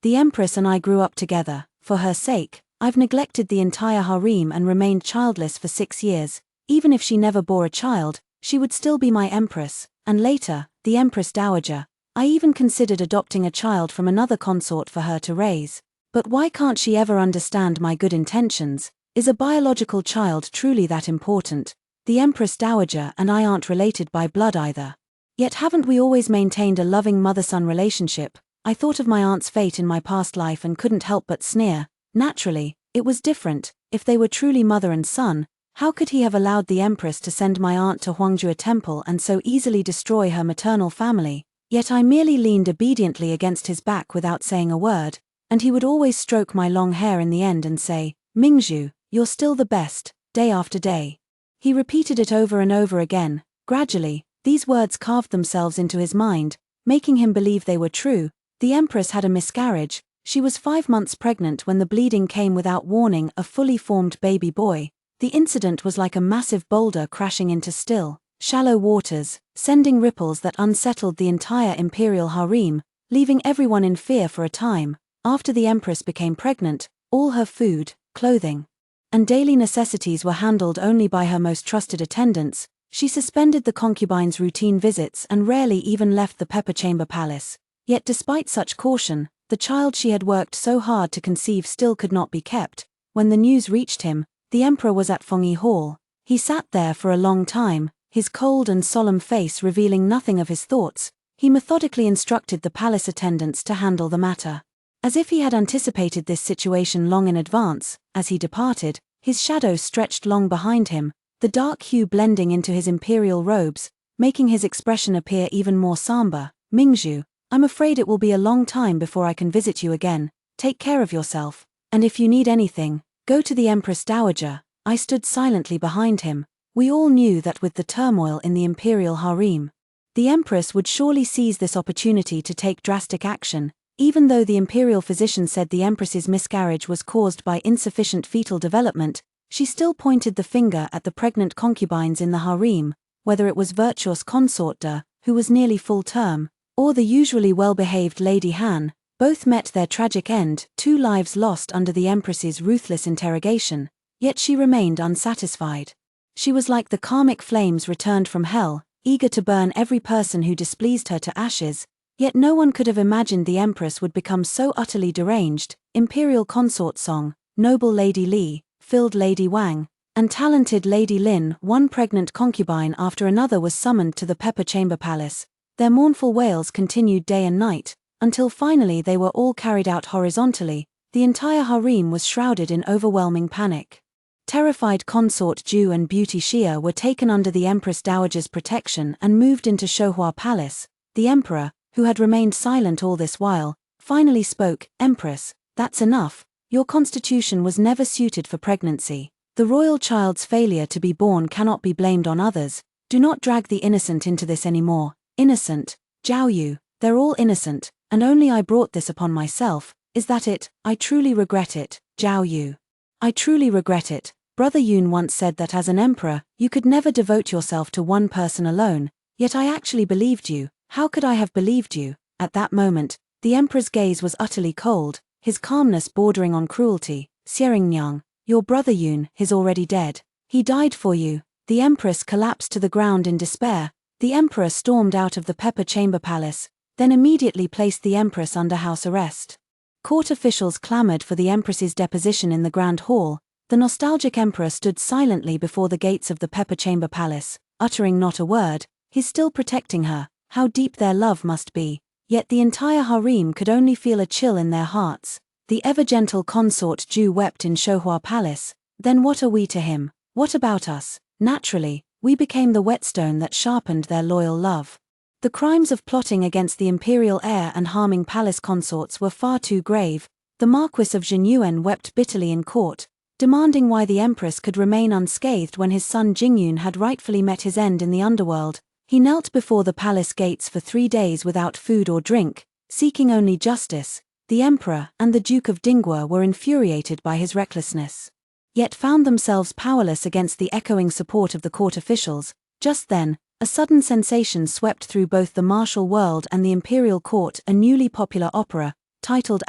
The Empress and I grew up together. For her sake, I've neglected the entire harem and remained childless for 6 years. Even if she never bore a child, she would still be my Empress, and later, the Empress Dowager. I even considered adopting a child from another consort for her to raise. But why can't she ever understand my good intentions? Is a biological child truly that important? The Empress Dowager and I aren't related by blood either. Yet haven't we always maintained a loving mother-son relationship? I thought of my aunt's fate in my past life and couldn't help but sneer. Naturally, it was different. If they were truly mother and son, how could he have allowed the Empress to send my aunt to Huangjue Temple and so easily destroy her maternal family? Yet I merely leaned obediently against his back without saying a word, and he would always stroke my long hair in the end and say, Mingju, you're still the best, day after day. He repeated it over and over again. Gradually, these words carved themselves into his mind, making him believe they were true. The Empress had a miscarriage. She was 5 months pregnant when the bleeding came without warning, a fully formed baby boy. The incident was like a massive boulder crashing into still, shallow waters, sending ripples that unsettled the entire imperial harem, leaving everyone in fear for a time. After the Empress became pregnant, all her food, clothing, and daily necessities were handled only by her most trusted attendants. She suspended the concubines' routine visits and rarely even left the Pepper Chamber Palace. Yet despite such caution, the child she had worked so hard to conceive still could not be kept. When the news reached him, the Emperor was at Fengyi Hall. He sat there for a long time, his cold and solemn face revealing nothing of his thoughts. He methodically instructed the palace attendants to handle the matter. As if he had anticipated this situation long in advance, as he departed, his shadow stretched long behind him, the dark hue blending into his imperial robes, making his expression appear even more somber. Mingju, I'm afraid it will be a long time before I can visit you again. Take care of yourself, and if you need anything, go to the Empress Dowager. I stood silently behind him. We all knew that with the turmoil in the imperial harem, the Empress would surely seize this opportunity to take drastic action. Even though the imperial physician said the empress's miscarriage was caused by insufficient fetal development, she still pointed the finger at the pregnant concubines in the harem, whether it was virtuous consort De, who was nearly full term, or the usually well-behaved Lady Han. Both met their tragic end, 2 lives lost under the empress's ruthless interrogation, yet she remained unsatisfied. She was like the karmic flames returned from hell, eager to burn every person who displeased her to ashes, yet no one could have imagined the empress would become so utterly deranged. Imperial consort song, noble Lady Li, filled Lady Wang, and talented Lady Lin. One pregnant concubine after another was summoned to the Pepper Chamber Palace. Their mournful wails continued day and night, until finally they were all carried out horizontally. The entire harem was shrouded in overwhelming panic. Terrified consort Ju and beauty Xia were taken under the Empress Dowager's protection and moved into Shoa Palace. The emperor, who had remained silent all this while, finally spoke. "Empress, that's enough. Your constitution was never suited for pregnancy. The royal child's failure to be born cannot be blamed on others. Do not drag the innocent into this anymore." "Innocent? Zhao Yu, they're all innocent, and only I brought this upon myself. Is that it? I truly regret it, Zhao Yu. I truly regret it. Brother Yun once said that as an emperor, you could never devote yourself to one person alone, yet I actually believed you. How could I have believed you?" At that moment, the emperor's gaze was utterly cold, his calmness bordering on cruelty. "Xieringnyang, your brother Yun is already dead. He died for you." The empress collapsed to the ground in despair. The emperor stormed out of the Pepper Chamber Palace, then immediately placed the empress under house arrest. Court officials clamored for the empress's deposition in the Grand Hall. The nostalgic emperor stood silently before the gates of the Pepper Chamber Palace, uttering not a word. He's still protecting her. How deep their love must be. Yet the entire harem could only feel a chill in their hearts. The ever-gentle consort Ju wept in Shoa Palace. "Then what are we to him? What about us? Naturally, we became the whetstone that sharpened their loyal love." The crimes of plotting against the imperial heir and harming palace consorts were far too grave. The Marquis of Jinyuan wept bitterly in court, demanding why the empress could remain unscathed when his son Jingyun had rightfully met his end in the underworld. He knelt before the palace gates for 3 days without food or drink, seeking only justice. The emperor and the Duke of Dingguo were infuriated by his recklessness, yet found themselves powerless against the echoing support of the court officials. Just then, a sudden sensation swept through both the martial world and the imperial court. A newly popular opera, titled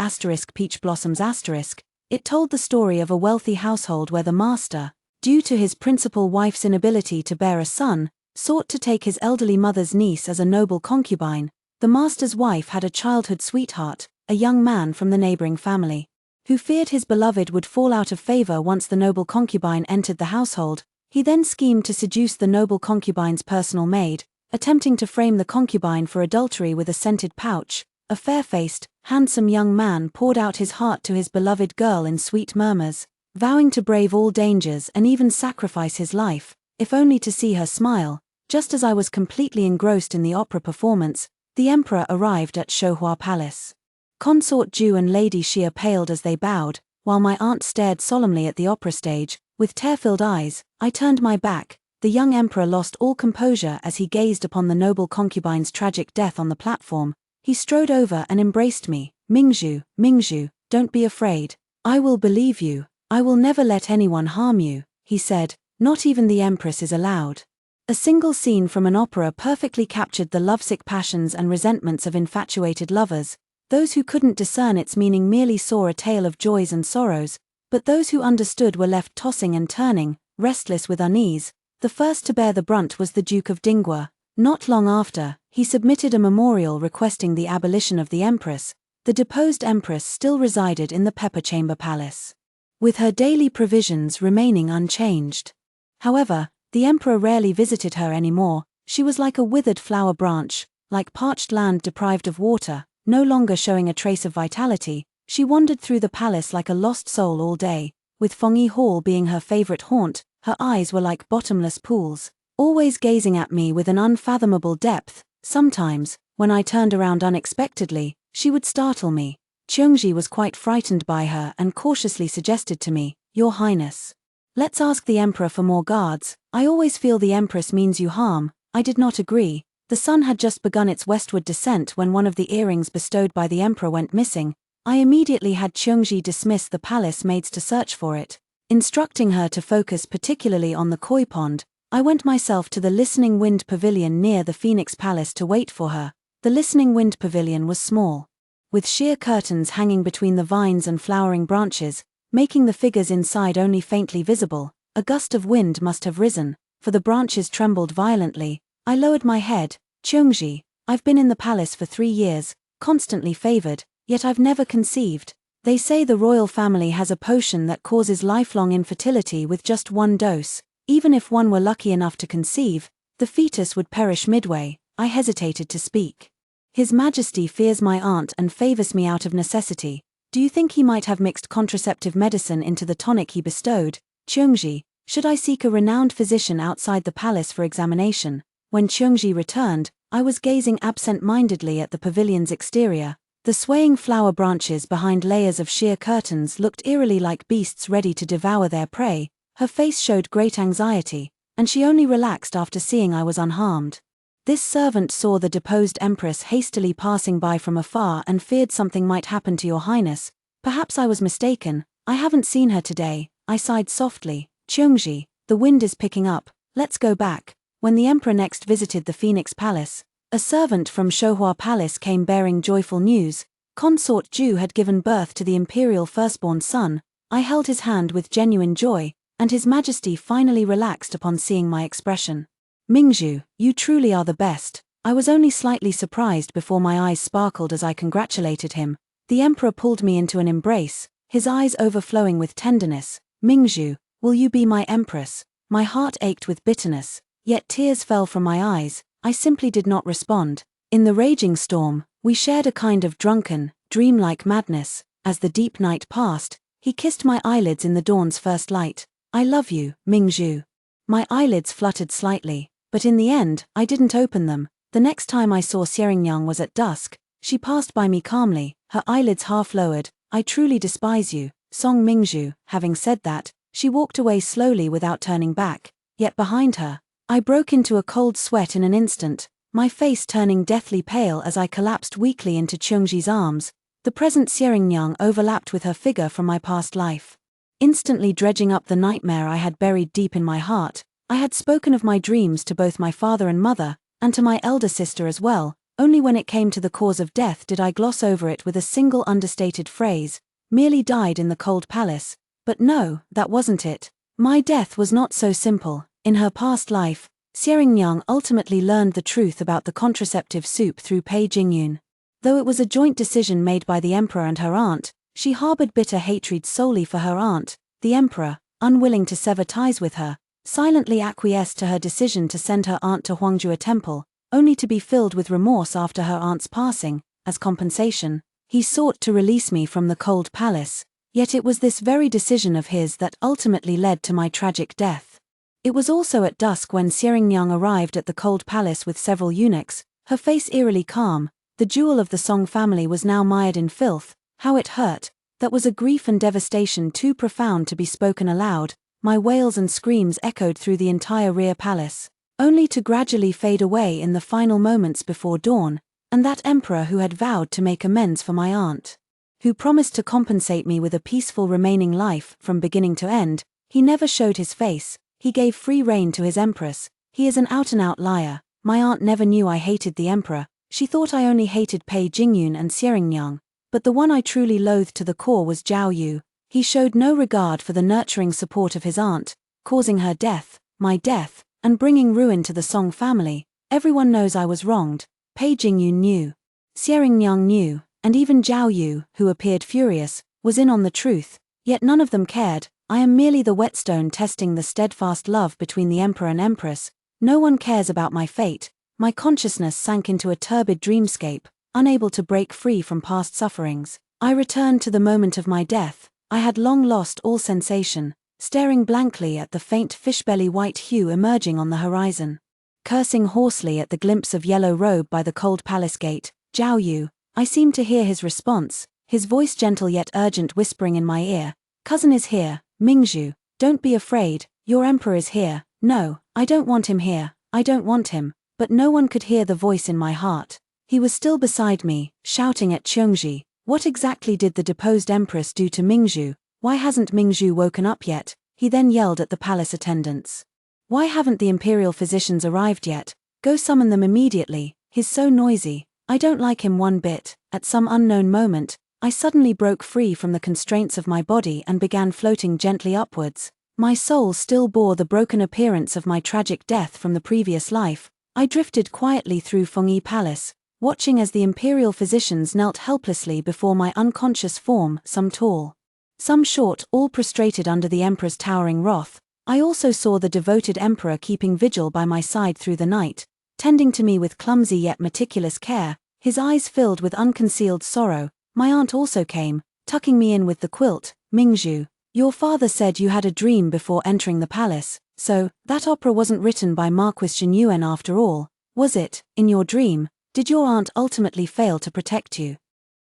Peach Blossoms *. It told the story of a wealthy household where the master, due to his principal wife's inability to bear a son, sought to take his elderly mother's niece as a noble concubine. The master's wife had a childhood sweetheart, a young man from the neighboring family, who feared his beloved would fall out of favor once the noble concubine entered the household. He then schemed to seduce the noble concubine's personal maid, attempting to frame the concubine for adultery with a scented pouch. A fair-faced, handsome young man poured out his heart to his beloved girl in sweet murmurs, vowing to brave all dangers and even sacrifice his life, if only to see her smile. Just as I was completely engrossed in the opera performance, the emperor arrived at Shoa Palace. Consort Ju and Lady Xia paled as they bowed, while my aunt stared solemnly at the opera stage. With tear-filled eyes, I turned my back. The young emperor lost all composure as he gazed upon the noble concubine's tragic death on the platform. He strode over and embraced me. "Mingju, Mingju, don't be afraid. I will believe you. I will never let anyone harm you," he said. "Not even the empress is allowed." A single scene from an opera perfectly captured the lovesick passions and resentments of infatuated lovers. Those who couldn't discern its meaning merely saw a tale of joys and sorrows, but those who understood were left tossing and turning, restless with unease. The first to bear the brunt was the Duke of Dingguo. Not long after, he submitted a memorial requesting the abolition of the empress. The deposed empress still resided in the Pepper Chamber Palace, with her daily provisions remaining unchanged. However, the emperor rarely visited her anymore. She was like a withered flower branch, like parched land deprived of water, no longer showing a trace of vitality. She wandered through the palace like a lost soul all day, with Fengyi Hall being her favorite haunt. Her eyes were like bottomless pools, always gazing at me with an unfathomable depth. Sometimes, when I turned around unexpectedly, she would startle me. Chung Xi was quite frightened by her and cautiously suggested to me, "Your Highness, let's ask the emperor for more guards. I always feel the empress means you harm." I did not agree. The sun had just begun its westward descent when one of the earrings bestowed by the emperor went missing. I immediately had Chung Xi dismiss the palace maids to search for it. Instructing her to focus particularly on the koi pond, I went myself to the Listening Wind Pavilion near the Phoenix Palace to wait for her. The Listening Wind Pavilion was small, with sheer curtains hanging between the vines and flowering branches, making the figures inside only faintly visible. A gust of wind must have risen, for the branches trembled violently. I lowered my head. Chung Xi, I've been in the palace for 3 years, constantly favored, yet I've never conceived. They say the royal family has a potion that causes lifelong infertility with just 1 dose. Even if one were lucky enough to conceive, the fetus would perish midway. I hesitated to speak. His Majesty fears my aunt and favors me out of necessity. Do you think he might have mixed contraceptive medicine into the tonic he bestowed? Chung Xi, should I seek a renowned physician outside the palace for examination? When Chung Xi returned, I was gazing absent-mindedly at the pavilion's exterior. The swaying flower branches behind layers of sheer curtains looked eerily like beasts ready to devour their prey. Her face showed great anxiety, and she only relaxed after seeing I was unharmed. This servant saw the deposed empress hastily passing by from afar and feared something might happen to your highness. Perhaps I was mistaken. I haven't seen her today. I sighed softly. Chung Xi, the wind is picking up. Let's go back. When the emperor next visited the Phoenix Palace, a servant from Shoa Palace came bearing joyful news. Consort Ju had given birth to the imperial firstborn son. I held his hand with genuine joy, and His Majesty finally relaxed upon seeing my expression. Mingju, you truly are the best. I was only slightly surprised before my eyes sparkled as I congratulated him. The emperor pulled me into an embrace, his eyes overflowing with tenderness. Mingju, will you be my empress? My heart ached with bitterness, yet tears fell from my eyes. I simply did not respond. In the raging storm, we shared a kind of drunken, dreamlike madness. As the deep night passed, he kissed my eyelids in the dawn's first light. I love you, Mingju. My eyelids fluttered slightly, but in the end, I didn't open them. The next time I saw Xieringyang was at dusk. She passed by me calmly, her eyelids half lowered. I truly despise you, Song Mingju. Having said that, she walked away slowly without turning back. Yet behind her, I broke into a cold sweat in an instant, my face turning deathly pale as I collapsed weakly into Chung Xi's arms. The present Xieringyang overlapped with her figure from my past life. Instantly dredging up the nightmare I had buried deep in my heart, I had spoken of my dreams to both my father and mother, and to my elder sister as well. Only when it came to the cause of death did I gloss over it with a single understated phrase, merely died in the cold palace. But no, that wasn't it. My death was not so simple. In her past life, Xieringyang ultimately learned the truth about the contraceptive soup through Pei Jingyun. Though it was a joint decision made by the emperor and her aunt, she harbored bitter hatred solely for her aunt. The emperor, unwilling to sever ties with her, silently acquiesced to her decision to send her aunt to Huangjue Temple, only to be filled with remorse after her aunt's passing. As compensation, he sought to release me from the cold palace. Yet it was this very decision of his that ultimately led to my tragic death. It was also at dusk when Xieringyang arrived at the cold palace with several eunuchs, her face eerily calm. The jewel of the Song family was now mired in filth. How it hurt! That was a grief and devastation too profound to be spoken aloud. My wails and screams echoed through the entire rear palace, only to gradually fade away in the final moments before dawn. And that emperor who had vowed to make amends for my aunt, who promised to compensate me with a peaceful remaining life from beginning to end, he never showed his face. He gave free rein to his empress. He is an out-and-out liar. My aunt never knew I hated the emperor. She thought I only hated Pei Jingyun and Xieringyang. But the one I truly loathed to the core was Zhao Yu. He showed no regard for the nurturing support of his aunt, causing her death, my death, and bringing ruin to the Song family. Everyone knows I was wronged. Pei Jingyun knew. Xieringyang knew, and even Zhao Yu, who appeared furious, was in on the truth. Yet none of them cared. I am merely the whetstone testing the steadfast love between the emperor and empress. No one cares about my fate. My consciousness sank into a turbid dreamscape, unable to break free from past sufferings. I returned to the moment of my death. I had long lost all sensation, staring blankly at the faint fishbelly white hue emerging on the horizon. Cursing hoarsely at the glimpse of yellow robe by the cold palace gate, Zhao Yu, I seemed to hear his response, his voice gentle yet urgent whispering in my ear. Cousin is here, Mingju, don't be afraid, your emperor is here. No, I don't want him here, I don't want him. but no one could hear the voice in my heart. He was still beside me, shouting at Chung Xi. What exactly did the deposed empress do to Mingju? Why hasn't Mingju woken up yet? He then yelled at the palace attendants. Why haven't the imperial physicians arrived yet? Go summon them immediately. He's so noisy. I don't like him one bit. At some unknown moment, I suddenly broke free from the constraints of my body and began floating gently upwards. My soul still bore the broken appearance of my tragic death from the previous life. I drifted quietly through Shoa Palace, watching as the imperial physicians knelt helplessly before my unconscious form, some tall, some short, all prostrated under the emperor's towering wrath. I also saw the devoted emperor keeping vigil by my side through the night, tending to me with clumsy yet meticulous care, his eyes filled with unconcealed sorrow. My aunt also came, tucking me in with the quilt. Mingju, your father said you had a dream before entering the palace, so, that opera wasn't written by Marquis Yuen after all, was it? In your dream, did your aunt ultimately fail to protect you?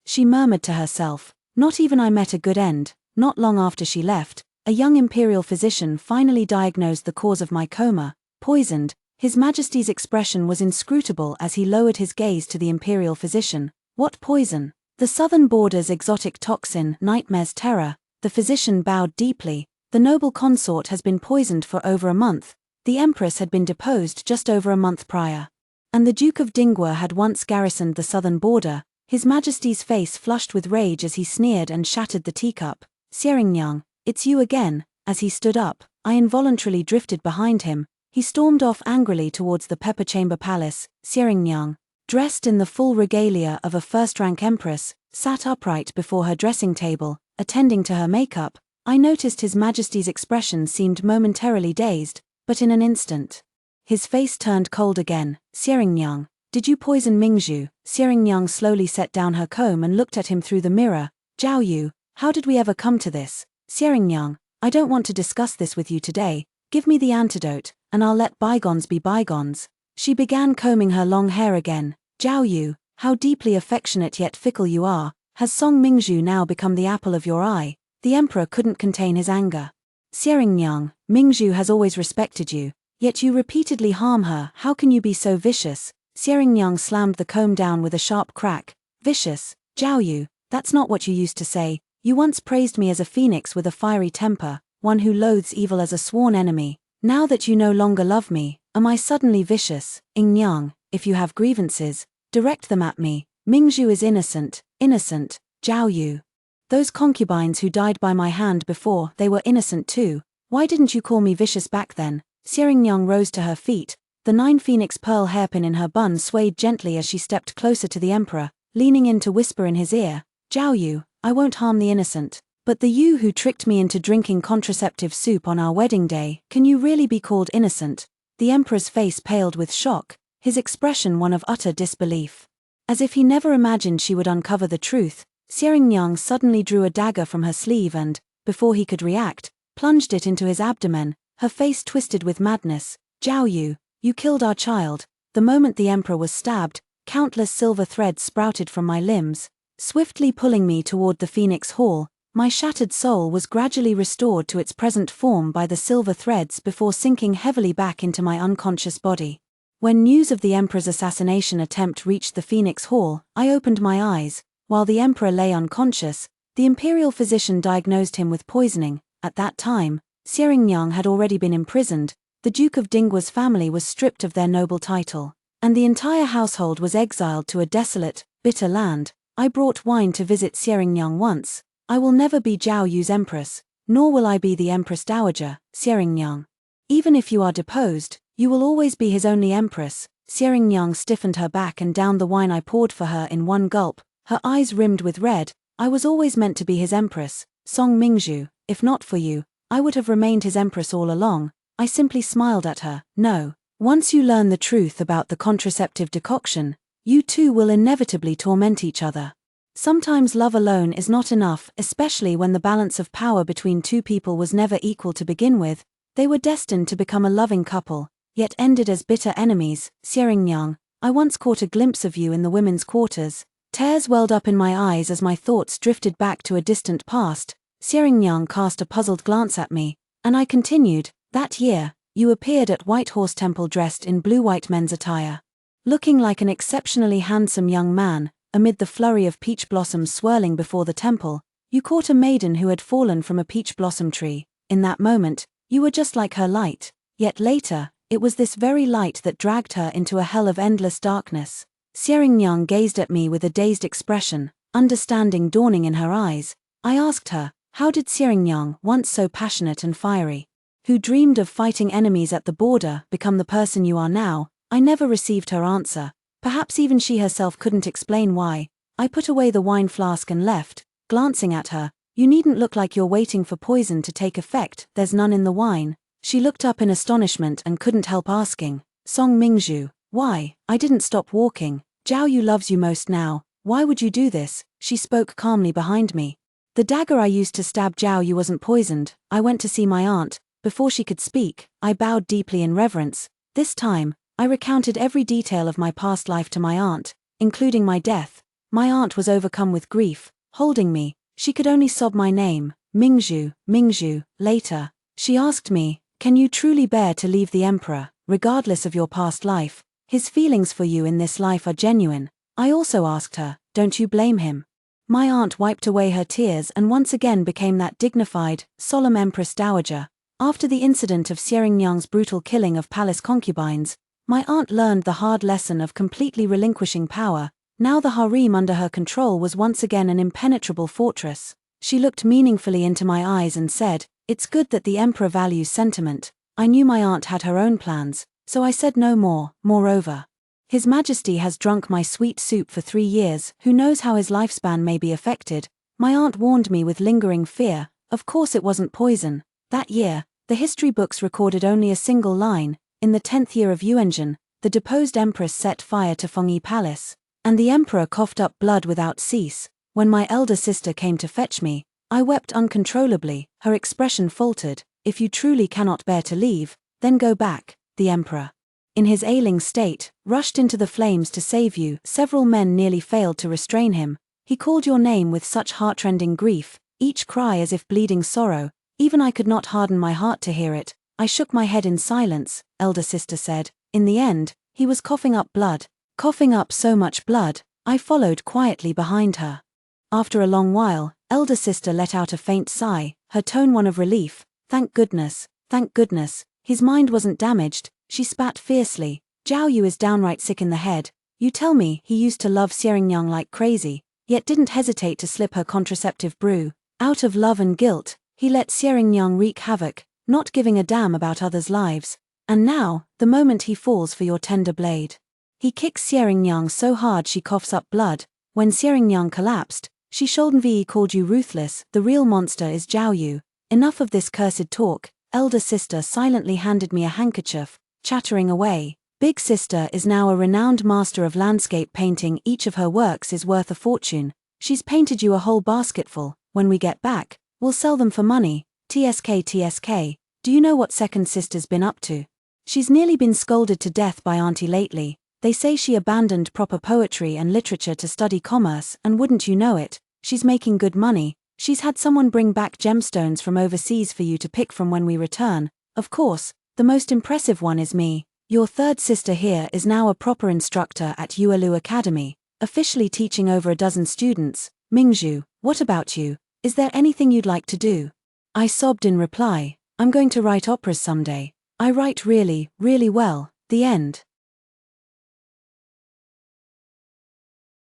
She murmured to herself. Not even I met a good end. Not long after she left, a young imperial physician finally diagnosed the cause of my coma, poisoned. His Majesty's expression was inscrutable as he lowered his gaze to the imperial physician. What poison? The southern border's exotic toxin, nightmare's terror. The physician bowed deeply. The noble consort has been poisoned for over a month. The empress had been deposed just over a month prior. And the Duke of Dingwa had once garrisoned the southern border. His Majesty's face flushed with rage as he sneered and shattered the teacup. Xieringnyang, it's you again. As he stood up, I involuntarily drifted behind him. He stormed off angrily towards the Pepper Chamber Palace. Xieringnyang, dressed in the full regalia of a first-rank empress, sat upright before her dressing table, attending to her makeup. I noticed His Majesty's expression seemed momentarily dazed, but in an instant, his face turned cold again. Xieringnyang, did you poison Mingju? Xieringnyang slowly set down her comb and looked at him through the mirror. Zhao Yu, how did we ever come to this? Xieringnyang, I don't want to discuss this with you today. Give me the antidote, and I'll let bygones be bygones. She began combing her long hair again. Zhao Yu, how deeply affectionate yet fickle you are. Has Song Mingju now become the apple of your eye? The emperor couldn't contain his anger. Xieringnyang, Mingju has always respected you, yet you repeatedly harm her. How can you be so vicious? Xieringnyang slammed the comb down with a sharp crack. Vicious? Zhao Yu, that's not what you used to say. You once praised me as a phoenix with a fiery temper, one who loathes evil as a sworn enemy. Now that you no longer love me, am I suddenly vicious? Nyang, if you have grievances, direct them at me. Mingju is innocent. Innocent, Zhao Yu. Those concubines who died by my hand before, they were innocent too. Why didn't you call me vicious back then? Xieringnyang rose to her feet. The 9 phoenix pearl hairpin in her bun swayed gently as she stepped closer to the emperor, leaning in to whisper in his ear. Zhao Yu, I won't harm the innocent. But the you who tricked me into drinking contraceptive soup on our wedding day, can you really be called innocent? The emperor's face paled with shock, his expression one of utter disbelief. As if he never imagined she would uncover the truth, Xieringnyang suddenly drew a dagger from her sleeve and, before he could react, plunged it into his abdomen, her face twisted with madness. Zhao Yu, you killed our child. The moment the emperor was stabbed, countless silver threads sprouted from my limbs, swiftly pulling me toward the Phoenix Hall. My shattered soul was gradually restored to its present form by the silver threads before sinking heavily back into my unconscious body. When news of the emperor's assassination attempt reached the Phoenix Hall, I opened my eyes. While the emperor lay unconscious, the imperial physician diagnosed him with poisoning. At that time, Xieringnyang had already been imprisoned, the Duke of Dingwa's family was stripped of their noble title, and the entire household was exiled to a desolate, bitter land. I brought wine to visit Xieringnyang once. I will never be Zhao Yu's empress, nor will I be the empress dowager, Xieringnyang. Even if you are deposed, you will always be his only empress. Xieringnyang stiffened her back and downed the wine I poured for her in one gulp, her eyes rimmed with red. I was always meant to be his empress, Song Mingju. If not for you, I would have remained his empress all along. I simply smiled at her. No. Once you learn the truth about the contraceptive decoction, you two will inevitably torment each other. Sometimes love alone is not enough, especially when the balance of power between two people was never equal to begin with. They were destined to become a loving couple, yet ended as bitter enemies. Xieringnyang, I once caught a glimpse of you in the women's quarters. Tears welled up in my eyes as my thoughts drifted back to a distant past. Xieringnyang cast a puzzled glance at me, and I continued, that year, you appeared at White Horse Temple dressed in blue-white men's attire. Looking like an exceptionally handsome young man, amid the flurry of peach blossoms swirling before the temple, you caught a maiden who had fallen from a peach blossom tree. In that moment, you were just like her light. Yet later, it was this very light that dragged her into a hell of endless darkness. Xieringnyang gazed at me with a dazed expression, understanding dawning in her eyes. I asked her, how did Xieringnyang, once so passionate and fiery, who dreamed of fighting enemies at the border, become the person you are now? I never received her answer. Perhaps even she herself couldn't explain why. I put away the wine flask and left, glancing at her. You needn't look like you're waiting for poison to take effect, there's none in the wine. She looked up in astonishment and couldn't help asking, Song Mingju, why? I didn't stop walking. Zhao Yu loves you most now. Why would you do this? She spoke calmly behind me. The dagger I used to stab Zhao Yu wasn't poisoned. I went to see my aunt. Before she could speak, I bowed deeply in reverence. This time, I recounted every detail of my past life to my aunt, including my death. My aunt was overcome with grief, holding me. She could only sob my name, Mingju, Mingju. Later, she asked me, can you truly bear to leave the emperor, regardless of your past life? His feelings for you in this life are genuine. I also asked her, don't you blame him? My aunt wiped away her tears and once again became that dignified, solemn empress dowager. After the incident of Xieringnyang's brutal killing of palace concubines, my aunt learned the hard lesson of completely relinquishing power. Now the harem under her control was once again an impenetrable fortress. She looked meaningfully into my eyes and said, it's good that the emperor values sentiment. I knew my aunt had her own plans, so I said no more. Moreover, His Majesty has drunk my sweet soup for 3 years, who knows how his lifespan may be affected. My aunt warned me with lingering fear. Of course it wasn't poison. That year, the history books recorded only a single line. In the 10th year of Yuanzhen, the deposed empress set fire to Shoa Palace, and the emperor coughed up blood without cease. When my elder sister came to fetch me, I wept uncontrollably. Her expression faltered. If you truly cannot bear to leave, then go back. The emperor, in his ailing state, rushed into the flames to save you. Several men nearly failed to restrain him. He called your name with such heartrending grief, each cry as if bleeding sorrow. Even I could not harden my heart to hear it. I shook my head in silence. Elder sister said, in the end, he was coughing up blood. Coughing up so much blood. I followed quietly behind her. After a long while, elder sister let out a faint sigh, her tone one of relief. Thank goodness, his mind wasn't damaged. She spat fiercely. Zhao Yu is downright sick in the head. You tell me he used to love Xieringnyang like crazy, yet didn't hesitate to slip her contraceptive brew. Out of love and guilt, he let Xieringnyang wreak havoc, not giving a damn about others' lives. And now, the moment he falls for your tender blade, he kicks Xieringnyang so hard she coughs up blood. When Xieringnyang collapsed, she Sholdenvi called you ruthless. The real monster is Zhao Yu. Enough of this cursed talk. Elder sister silently handed me a handkerchief, chattering away. Big sister is now a renowned master of landscape painting. Each of her works is worth a fortune. She's painted you a whole basketful. When we get back, we'll sell them for money. TSK. Do you know what second sister's been up to? She's nearly been scolded to death by auntie lately. They say she abandoned proper poetry and literature to study commerce, and wouldn't you know it, she's making good money. She's had someone bring back gemstones from overseas for you to pick from when we return. Of course, the most impressive one is me. Your third sister here is now a proper instructor at Yuelu Academy, officially teaching over a dozen students. Mingju, what about you? Is there anything you'd like to do? I sobbed in reply. I'm going to write operas someday. I write really, really well. The end.